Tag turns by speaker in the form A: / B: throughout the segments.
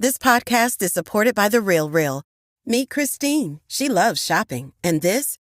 A: This podcast is supported by The RealReal. Meet Christine. She loves shopping. And this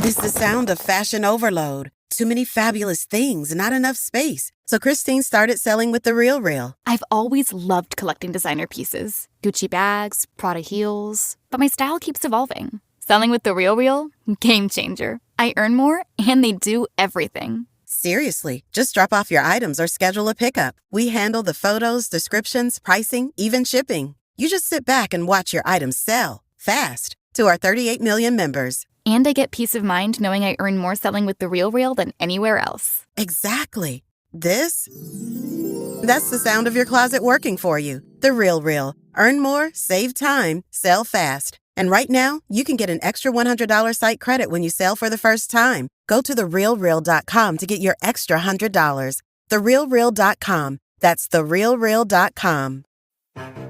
A: is the sound of fashion overload. Too many fabulous things, not enough space. So Christine started selling with The RealReal.
B: I've always loved collecting designer pieces. Gucci bags, Prada heels. But my style keeps evolving. Selling with The RealReal? Game changer. I earn more, and they do everything.
A: Seriously, just drop off your items or schedule a pickup. We handle the photos, descriptions, pricing, even shipping. You just sit back and watch your items sell fast to our 38 million members.
B: And I get peace of mind knowing I earn more selling with The RealReal than anywhere else.
A: Exactly. That's the sound of your closet working for you. The RealReal. Earn more, save time, sell fast. And right now, you can get an extra $100 site credit when you sell for the first time. Go to therealreal.com to get your extra $100. Therealreal.com. That's therealreal.com.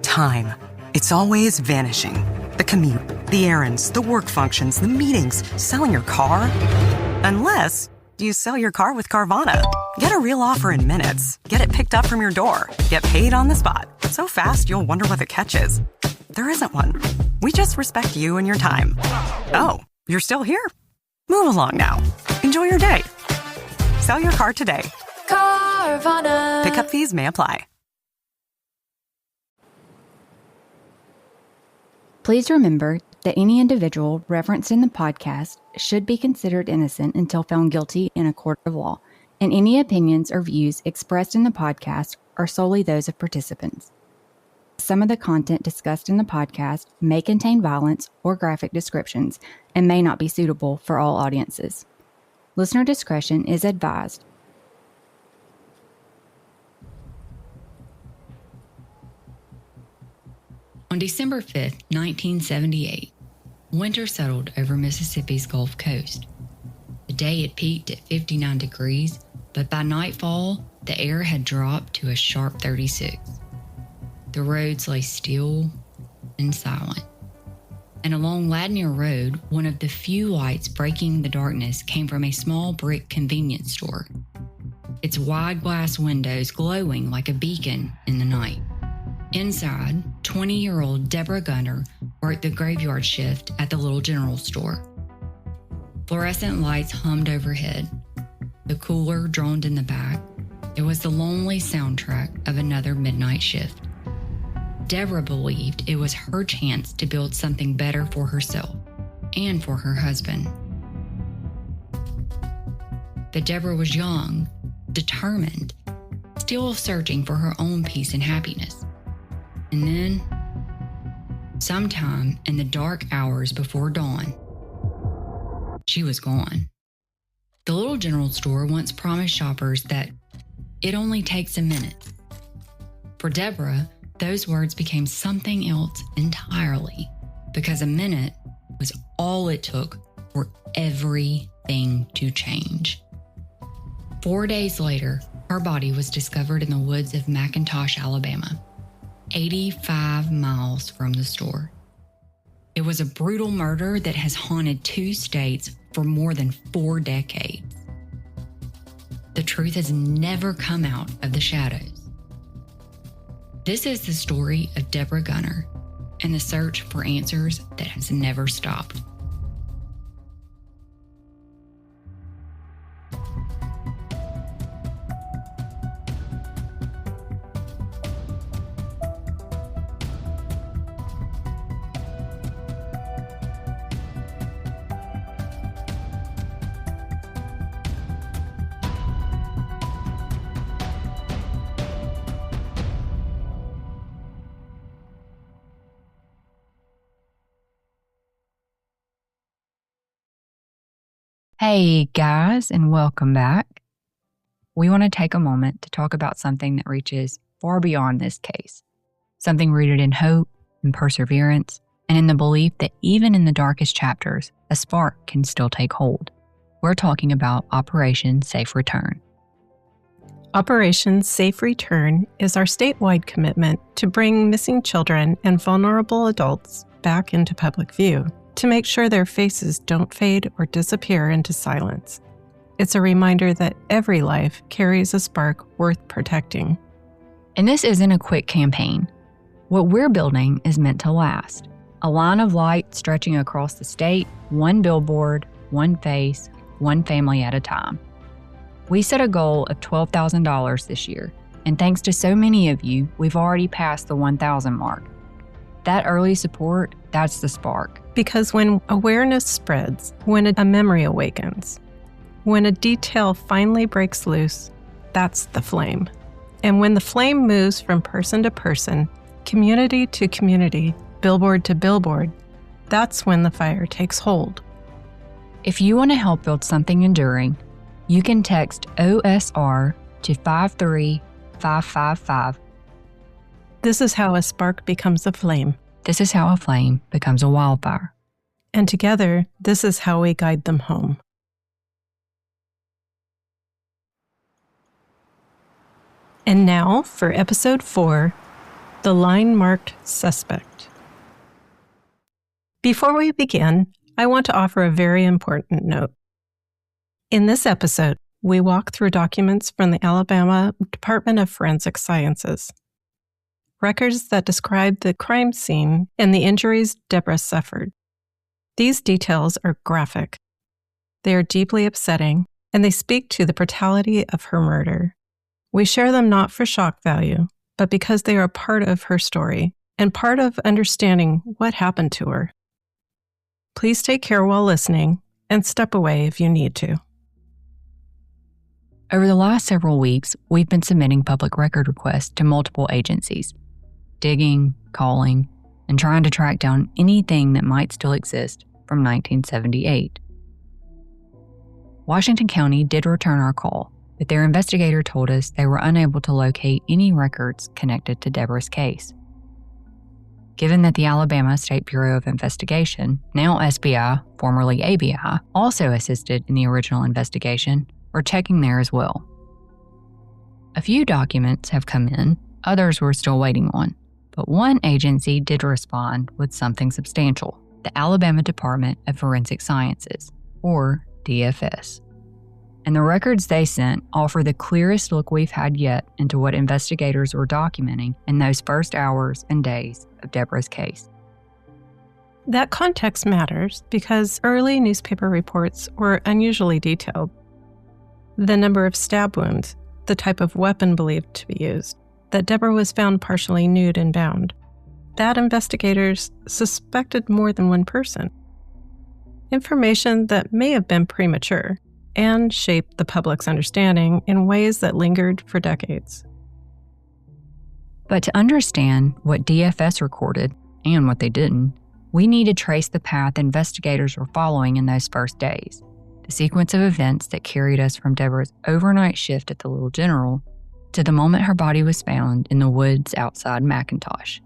C: Time. It's always vanishing. The commute, the errands, the work functions, the meetings, selling your car. Unless you sell your car with Carvana. Get a real offer in minutes. Get it picked up from your door. Get paid on the spot. So fast, you'll wonder what the catch is. There isn't one. We just respect you and your time. Oh, you're still here? Move along now. Enjoy your day. Sell your car today.
D: Carvana.
C: Pickup fees may apply.
E: Please remember that any individual referenced in the podcast should be considered innocent until found guilty in a court of law, and any opinions or views expressed in the podcast are solely those of participants. Some of the content discussed in the podcast may contain violence or graphic descriptions and may not be suitable for all audiences. Listener discretion is advised.
F: On December 5th, 1978, winter settled over Mississippi's Gulf Coast. The day had peaked at 59 degrees, but by nightfall, the air had dropped to a sharp 36. The roads lay still and silent. And along Ladnier Road, one of the few lights breaking the darkness came from a small brick convenience store, its wide glass windows glowing like a beacon in the night. Inside, 20-year-old Debra Gunter worked the graveyard shift at the little general store. Fluorescent lights hummed overhead. The cooler droned in the back. It was the lonely soundtrack of another midnight shift. Debra believed it was her chance to build something better for herself and for her husband. But Debra was young, determined, still searching for her own peace and happiness. And then, sometime in the dark hours before dawn, she was gone. The little general store once promised shoppers that it only takes a minute. For Debra, those words became something else entirely, because a minute was all it took for everything to change. 4 days later, her body was discovered in the woods of McIntosh, Alabama, 85 miles from the store. It was a brutal murder that has haunted 2 states for more than 4 decades. The truth has never come out of the shadows. This is the story of Debra Gunter and the search for answers that has never stopped.
E: Hey guys, and welcome back. We want to take a moment to talk about something that reaches far beyond this case. Something rooted in hope and perseverance, and in the belief that even in the darkest chapters, a spark can still take hold. We're talking about Operation Safe Return.
G: Operation Safe Return is our statewide commitment to bring missing children and vulnerable adults back into public view, to make sure their faces don't fade or disappear into silence. It's a reminder that every life carries a spark worth protecting.
E: And this isn't a quick campaign. What we're building is meant to last. A line of light stretching across the state, one billboard, one face, one family at a time. We set a goal of $12,000 this year, and thanks to so many of you, we've already passed the 1,000 mark. That early support, that's the spark.
G: Because when awareness spreads, when a memory awakens, when a detail finally breaks loose, that's the flame. And when the flame moves from person to person, community to community, billboard to billboard, that's when the fire takes hold.
E: If you want to help build something enduring, you can text OSR to 53555.
G: This is how a spark becomes a flame.
E: This is how a flame becomes a wildfire.
G: And together, this is how we guide them home. And now for episode 4, The Line-Marked Suspect. Before we begin, I want to offer a very important note. In this episode, we walk through documents from the Alabama Department of Forensic Sciences. Records that describe the crime scene and the injuries Debra suffered. These details are graphic. They are deeply upsetting, and they speak to the brutality of her murder. We share them not for shock value, but because they are a part of her story and part of understanding what happened to her. Please take care while listening and step away if you need to.
E: Over the last several weeks, we've been submitting public record requests to multiple agencies, digging, calling, and trying to track down anything that might still exist from 1978. Washington County did return our call, but their investigator told us they were unable to locate any records connected to Debra's case. Given that the Alabama State Bureau of Investigation, now SBI, formerly ABI, also assisted in the original investigation, we're checking there as well. A few documents have come in, others we're still waiting on, but one agency did respond with something substantial, the Alabama Department of Forensic Sciences, or DFS. And the records they sent offer the clearest look we've had yet into what investigators were documenting in those first hours and days of Debra's case.
G: That context matters because early newspaper reports were unusually detailed. The number of stab wounds, the type of weapon believed to be used, that Debra was found partially nude and bound. That investigators suspected more than one person. Information that may have been premature and shaped the public's understanding in ways that lingered for decades.
E: But to understand what DFS recorded and what they didn't, we need to trace the path investigators were following in those first days, the sequence of events that carried us from Debra's overnight shift at the Little General to the moment her body was found in the woods outside McIntosh.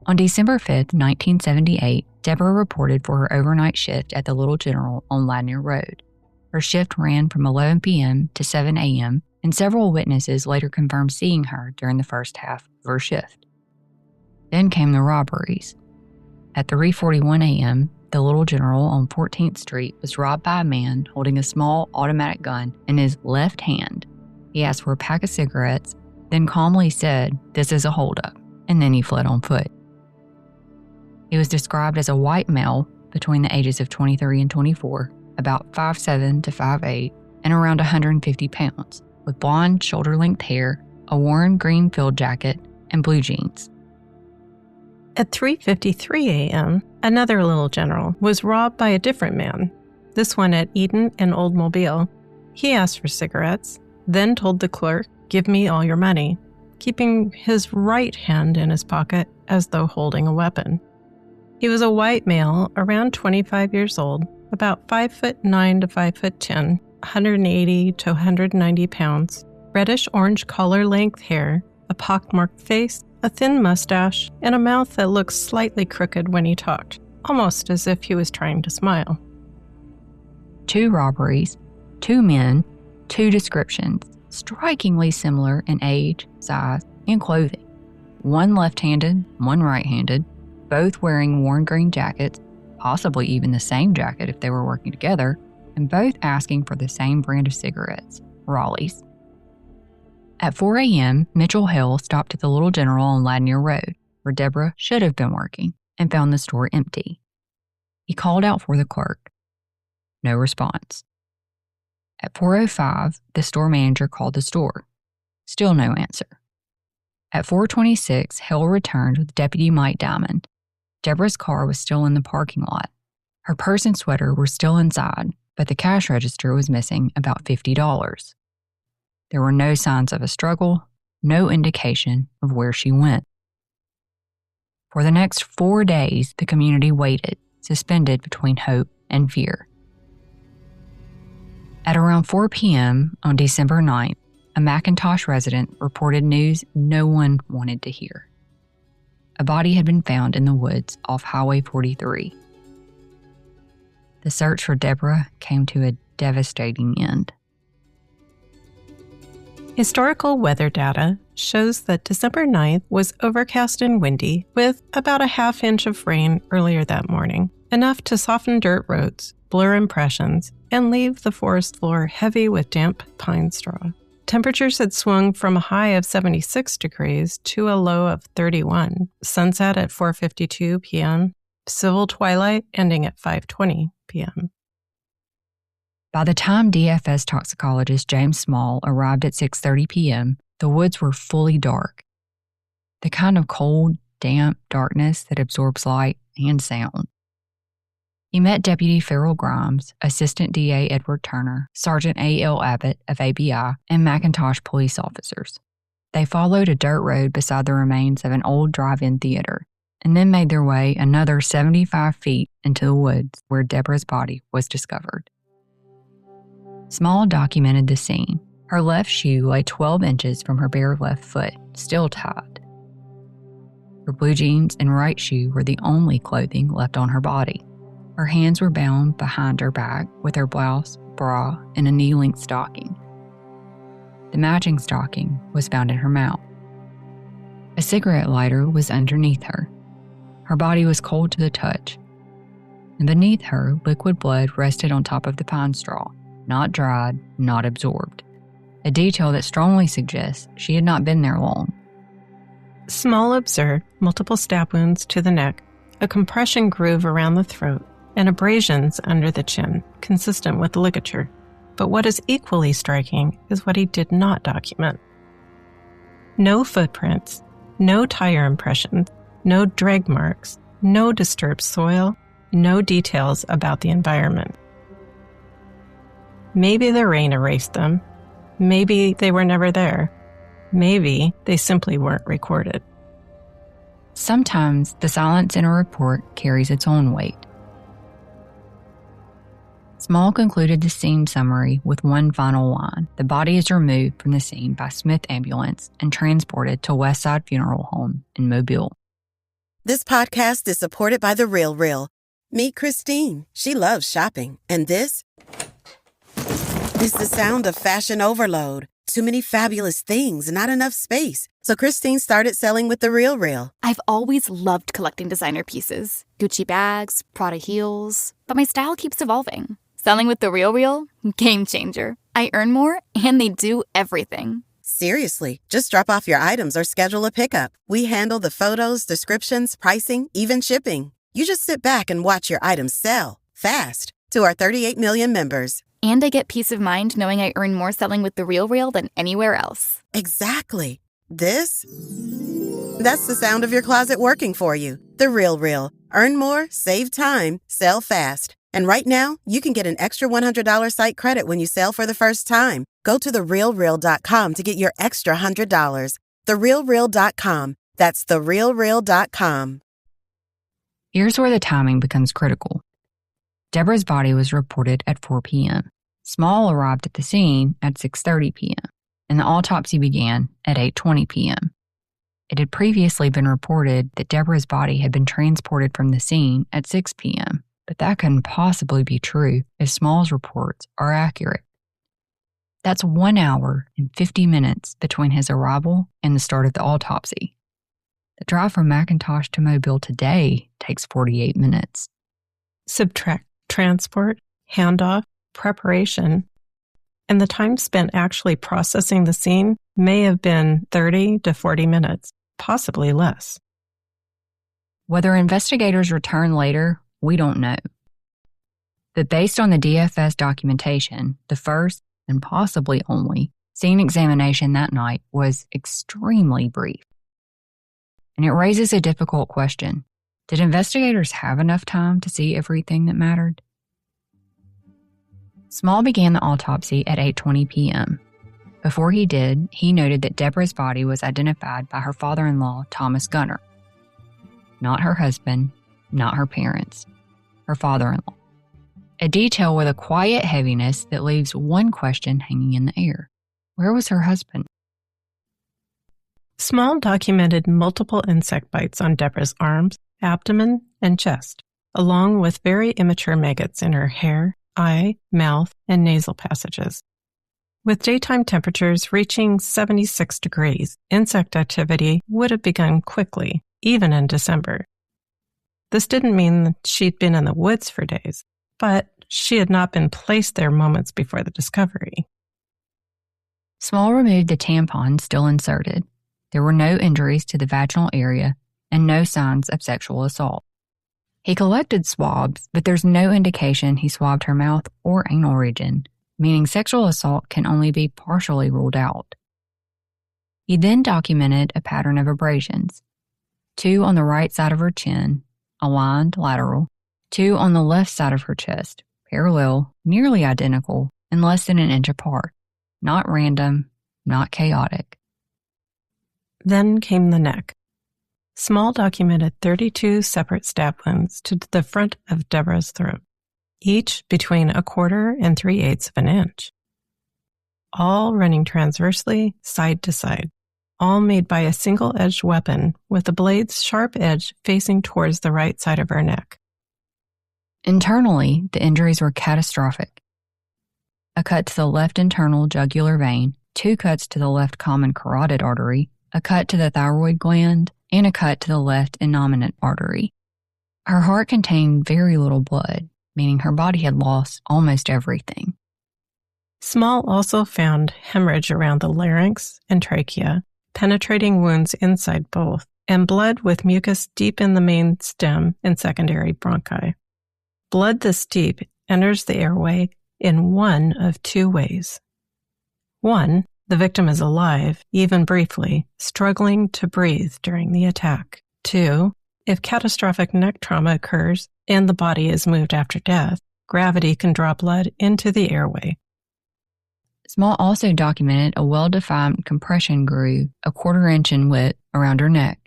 E: On December 5th, 1978, Debra reported for her overnight shift at the Little General on Ladner Road. Her shift ran from 11 p.m. to 7 a.m., and several witnesses later confirmed seeing her during the first half of her shift. Then came the robberies. At 3:41 a.m., the Little General on 14th Street was robbed by a man holding a small automatic gun in his left hand. He asked for a pack of cigarettes, then calmly said, "This is a holdup," and then he fled on foot. He was described as a white male between the ages of 23 and 24, about 5'7" to 5'8", and around 150 pounds, with blonde shoulder-length hair, a worn green field jacket, and blue jeans.
G: At 3:53 a.m., another Little General was robbed by a different man, this one at Eden and Old Mobile. He asked for cigarettes, then told the clerk, "Give me all your money," keeping his right hand in his pocket as though holding a weapon. He was a white male, around 25 years old, about 5'9" to 5'10", 180 to 190 pounds, reddish-orange collar-length hair, a pockmarked face, a thin mustache, and a mouth that looked slightly crooked when he talked, almost as if he was trying to smile.
E: 2 robberies, 2 men, 2 descriptions, strikingly similar in age, size, and clothing. One left-handed, one right-handed, both wearing worn green jackets, possibly even the same jacket if they were working together, and both asking for the same brand of cigarettes, Raleighs.
F: At 4 a.m., Mitchell Hill stopped at the Little General on Ladnier Road, where Debra should have been working, and found the store empty. He called out for the clerk. No response. At 4:05, the store manager called the store. Still no answer. At 4:26, Hill returned with Deputy Mike Diamond. Debra's car was still in the parking lot. Her purse and sweater were still inside, but the cash register was missing about $50. There were no signs of a struggle, no indication of where she went. For the next 4 days, the community waited, suspended between hope and fear. At around 4 p.m. on December 9th, a McIntosh resident reported news no one wanted to hear. A body had been found in the woods off Highway 43. The search for Debra came to a devastating end.
G: Historical weather data shows that December 9th was overcast and windy, with about a half inch of rain earlier that morning, enough to soften dirt roads, blur impressions, and leave the forest floor heavy with damp pine straw. Temperatures had swung from a high of 76 degrees to a low of 31. Sunset at 4:52 p.m., civil twilight ending at 5:20 p.m.
F: By the time DFS toxicologist James Small arrived at 6:30 p.m., the woods were fully dark. The kind of cold, damp darkness that absorbs light and sound. He met Deputy Farrell Grimes, Assistant DA Edward Turner, Sergeant A.L. Abbott of ABI, and McIntosh police officers. They followed a dirt road beside the remains of an old drive-in theater, and then made their way another 75 feet into the woods where Debra's body was discovered. Small documented the scene. Her left shoe lay 12 inches from her bare left foot, still tied. Her blue jeans and right shoe were the only clothing left on her body. Her hands were bound behind her back with her blouse, bra, and a knee-length stocking. The matching stocking was found in her mouth. A cigarette lighter was underneath her. Her body was cold to the touch. And beneath her, liquid blood rested on top of the pine straw, not dried, not absorbed. A detail that strongly suggests she had not been there long.
G: Small observed multiple stab wounds to the neck, a compression groove around the throat, and abrasions under the chin, consistent with ligature. But what is equally striking is what he did not document. No footprints, no tire impressions, no drag marks, no disturbed soil, no details about the environment. Maybe the rain erased them. Maybe they were never there. Maybe they simply weren't recorded.
F: Sometimes the silence in a report carries its own weight. Small concluded the scene summary with one final line. The body is removed from the scene by Smith Ambulance and transported to Westside Funeral Home in Mobile.
A: This podcast is supported by The Real Real. Meet Christine. She loves shopping. And this is the sound of fashion overload. Too many fabulous things, not enough space. So Christine started selling with The Real Real.
B: I've always loved collecting designer pieces. Gucci bags, Prada heels. But my style keeps evolving. Selling with The Real Real? Game changer. I earn more, and they do everything.
A: Seriously, just drop off your items or schedule a pickup. We handle the photos, descriptions, pricing, even shipping. You just sit back and watch your items sell fast to our 38 million members.
B: And I get peace of mind knowing I earn more selling with The Real Real than anywhere else.
A: Exactly. That's the sound of your closet working for you. The Real Real. Earn more, save time, sell fast. And right now, you can get an extra $100 site credit when you sell for the first time. Go to therealreal.com to get your extra $100. Therealreal.com. That's therealreal.com.
F: Here's where the timing becomes critical. Debra's body was reported at 4 p.m. Small arrived at the scene at 6:30 p.m., and the autopsy began at 8:20 p.m. It had previously been reported that Debra's body had been transported from the scene at 6 p.m., but that couldn't possibly be true if Small's reports are accurate. That's 1 hour and 50 minutes between his arrival and the start of the autopsy. The drive from McIntosh to Mobile today takes 48 minutes.
G: Subtract transport, handoff, preparation, and the time spent actually processing the scene may have been 30 to 40 minutes, possibly less.
E: Whether investigators return later, we don't know. But based on the DFS documentation, the first, and possibly only, scene examination that night was extremely brief. And it raises a difficult question. Did investigators have enough time to see everything that mattered? Small began the autopsy at 8:20 p.m. Before he did, he noted that Debra's body was identified by her father-in-law, Thomas Gunter. Not her husband, not her parents, her father-in-law. A detail with a quiet heaviness that leaves one question hanging in the air. Where was her husband?
G: Small documented multiple insect bites on Debra's arms, abdomen, and chest, along with very immature maggots in her hair, eye, mouth, and nasal passages. With daytime temperatures reaching 76 degrees, insect activity would have begun quickly, even in December. This didn't mean that she'd been in the woods for days, but she had not been placed there moments before the discovery.
E: Small removed the tampon still inserted. There were no injuries to the vaginal area and no signs of sexual assault. He collected swabs, but there's no indication he swabbed her mouth or anal region, meaning sexual assault can only be partially ruled out. He then documented a pattern of abrasions, 2 on the right side of her chin, aligned lateral, 2 on the left side of her chest, parallel, nearly identical, and less than an inch apart. Not random, not chaotic.
G: Then came the neck. Small documented 32 separate stab wounds to the front of Debra's throat, each between 1/4 and 3/8 of an inch. All running transversely, side to side, all made by a single-edged weapon with the blade's sharp edge facing towards the right side of her neck.
E: Internally, the injuries were catastrophic. A cut to the left internal jugular vein, 2 cuts to the left common carotid artery, a cut to the thyroid gland, and a cut to the left innominate artery. Her heart contained very little blood, meaning her body had lost almost everything.
G: Small also found hemorrhage around the larynx and trachea, penetrating wounds inside both, and blood with mucus deep in the main stem and secondary bronchi. Blood this deep enters the airway in one of 2 ways. 1, the victim is alive, even briefly, struggling to breathe during the attack. 2, if catastrophic neck trauma occurs and the body is moved after death, gravity can draw blood into the airway.
E: Small also documented a well-defined compression groove 1/4 inch in width around her neck.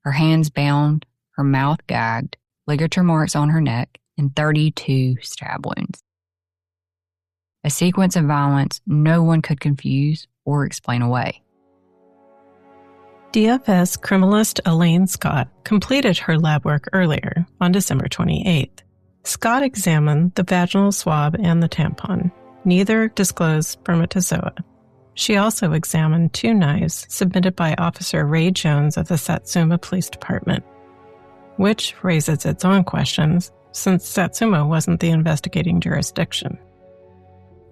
E: Her hands bound, her mouth gagged, ligature marks on her neck, and 32 stab wounds. A sequence of violence no one could confuse or explain away.
G: DFS criminalist Elaine Scott completed her lab work earlier, on December 28th. Scott examined the vaginal swab and the tampon. Neither disclosed spermatozoa. She also examined 2 knives submitted by Officer Ray Jones of the Satsuma Police Department, which raises its own questions, since Satsuma wasn't the investigating jurisdiction.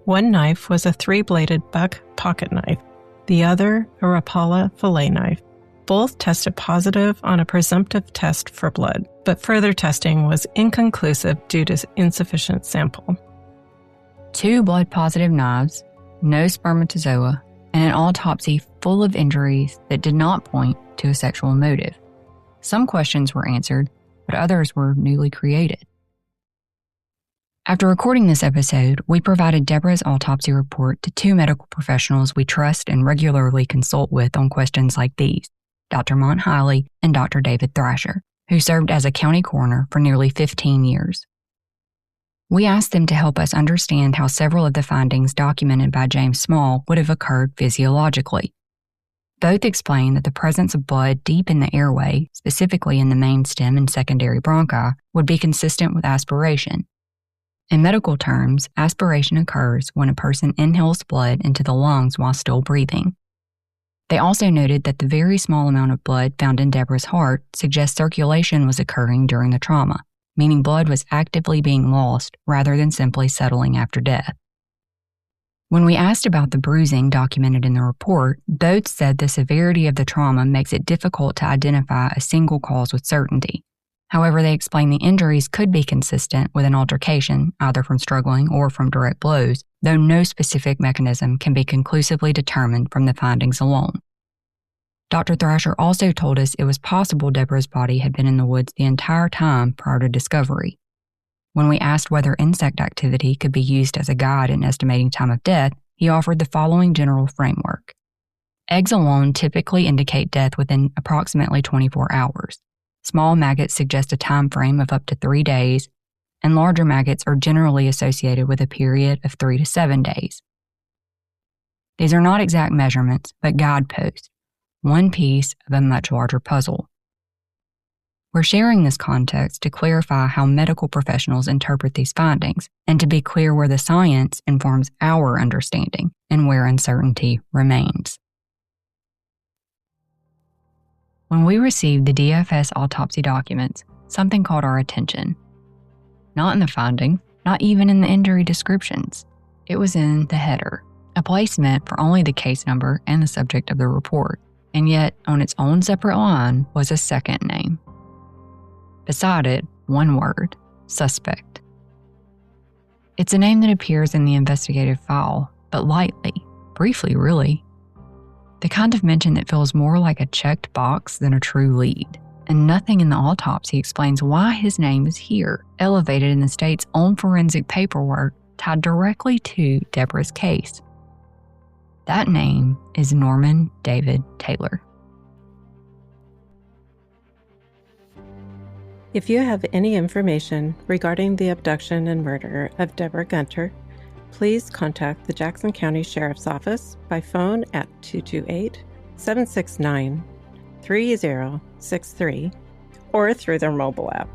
G: One knife was a 3-bladed buck pocket knife, the other a Rapala fillet knife. Both tested positive on a presumptive test for blood, but further testing was inconclusive due to insufficient sample.
E: 2 blood-positive knives, no spermatozoa, and an autopsy full of injuries that did not point to a sexual motive. Some questions were answered, but others were newly created. After recording this episode, we provided Debra's autopsy report to 2 medical professionals we trust and regularly consult with on questions like these, Dr. Mont Hiley and Dr. David Thrasher, who served as a county coroner for nearly 15 years. We asked them to help us understand how several of the findings documented by James Small would have occurred physiologically. Both explain that the presence of blood deep in the airway, specifically in the main stem and secondary bronchi, would be consistent with aspiration. In medical terms, aspiration occurs when a person inhales blood into the lungs while still breathing. They also noted that the very small amount of blood found in Debra's heart suggests circulation was occurring during the trauma, meaning blood was actively being lost rather than simply settling after death. When we asked about the bruising documented in the report, both said the severity of the trauma makes it difficult to identify a single cause with certainty. However, they explained the injuries could be consistent with an altercation, either from struggling or from direct blows, though no specific mechanism can be conclusively determined from the findings alone. Dr. Thrasher also told us it was possible Debra's body had been in the woods the entire time prior to discovery. When we asked whether insect activity could be used as a guide in estimating time of death, he offered the following general framework. Eggs alone typically indicate death within approximately 24 hours. Small maggots suggest a time frame of up to 3 days, and larger maggots are generally associated with a period of 3 to 7 days. These are not exact measurements, but guideposts, one piece of a much larger puzzle. We're sharing this context to clarify how medical professionals interpret these findings and to be clear where the science informs our understanding and where uncertainty remains. When we received the DFS autopsy documents, something caught our attention. Not in the finding, not even in the injury descriptions. It was in the header, a place meant for only the case number and the subject of the report, and yet on its own separate line was a second name. Beside it, one word, suspect. It's a name that appears in the investigative file, but lightly, briefly really. The kind of mention that feels more like a checked box than a true lead. And nothing in the autopsy explains why his name is here, elevated in the state's own forensic paperwork tied directly to Debra's case. That name is Norman David Taylor.
G: If you have any information regarding the abduction and murder of Debra Gunter, please contact the Jackson County Sheriff's Office by phone at 228-769-3063 or through their mobile app.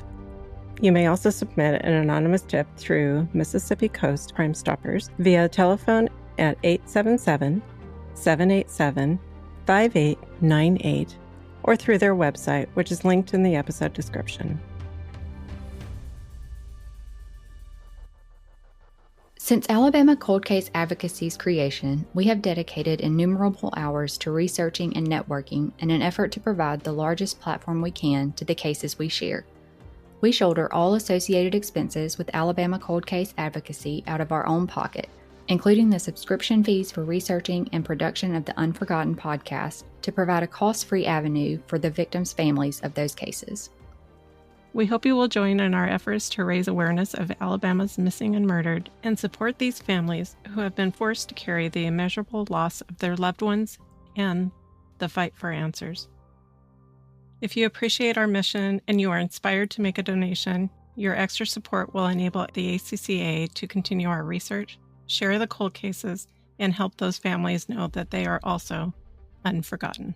G: You may also submit an anonymous tip through Mississippi Coast Crime Stoppers via telephone at 877-787-5898 or through their website, which is linked in the episode description.
E: Since Alabama Cold Case Advocacy's creation, we have dedicated innumerable hours to researching and networking in an effort to provide the largest platform we can to the cases we share. We shoulder all associated expenses with Alabama Cold Case Advocacy out of our own pocket, including the subscription fees for researching and production of the Unforgotten podcast to provide a cost-free avenue for the victims' families of those cases.
G: We hope you will join in our efforts to raise awareness of Alabama's missing and murdered and support these families who have been forced to carry the immeasurable loss of their loved ones and the fight for answers. If you appreciate our mission and you are inspired to make a donation, your extra support will enable the ACCA to continue our research, share the cold cases, and help those families know that they are also unforgotten.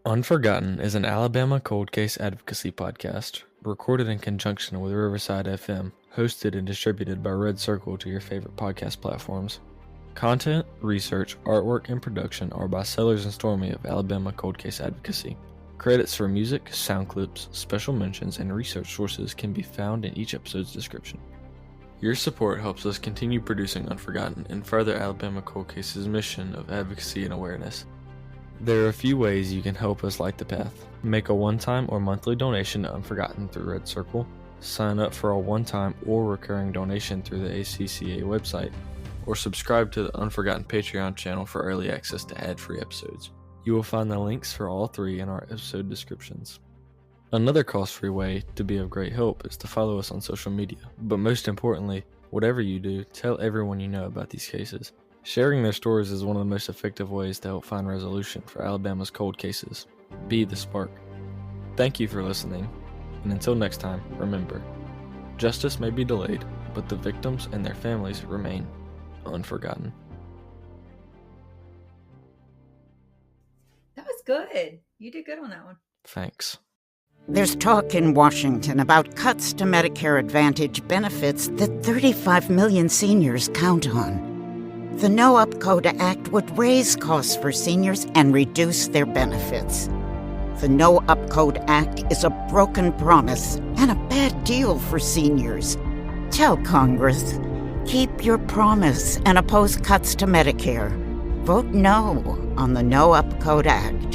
H: Unforgotten is an Alabama cold case advocacy podcast, recorded in conjunction with Riverside FM, hosted and distributed by Red Circle to your favorite podcast platforms. Content, research, artwork, and production are by Sellers and Stormy of Alabama Cold Case Advocacy. Credits for music, sound clips, special mentions, and research sources can be found in each episode's description. Your support helps us continue producing Unforgotten and further Alabama Cold Case's mission of advocacy and awareness. There are a few ways you can help us light the path. Make a one-time or monthly donation to Unforgotten through Red Circle, sign up for a one-time or recurring donation through the ACCA website, or subscribe to the Unforgotten Patreon channel for early access to ad-free episodes. You will find the links for all three in our episode descriptions. Another cost-free way to be of great help is to follow us on social media, but most importantly, whatever you do, tell everyone you know about these cases. Sharing their stories is one of the most effective ways to help find resolution for Alabama's cold cases. Be the spark. Thank you for listening, and until next time, remember, justice may be delayed, but the victims and their families remain unforgotten.
I: That was good. You did good on that one.
H: Thanks.
J: There's talk in Washington about cuts to Medicare Advantage benefits that 35 million seniors count on. The No Up Code Act would raise costs for seniors and reduce their benefits. The No Up Code Act is a broken promise and a bad deal for seniors. Tell Congress, Keep your promise and oppose cuts to Medicare. Vote no on the No Up Code Act.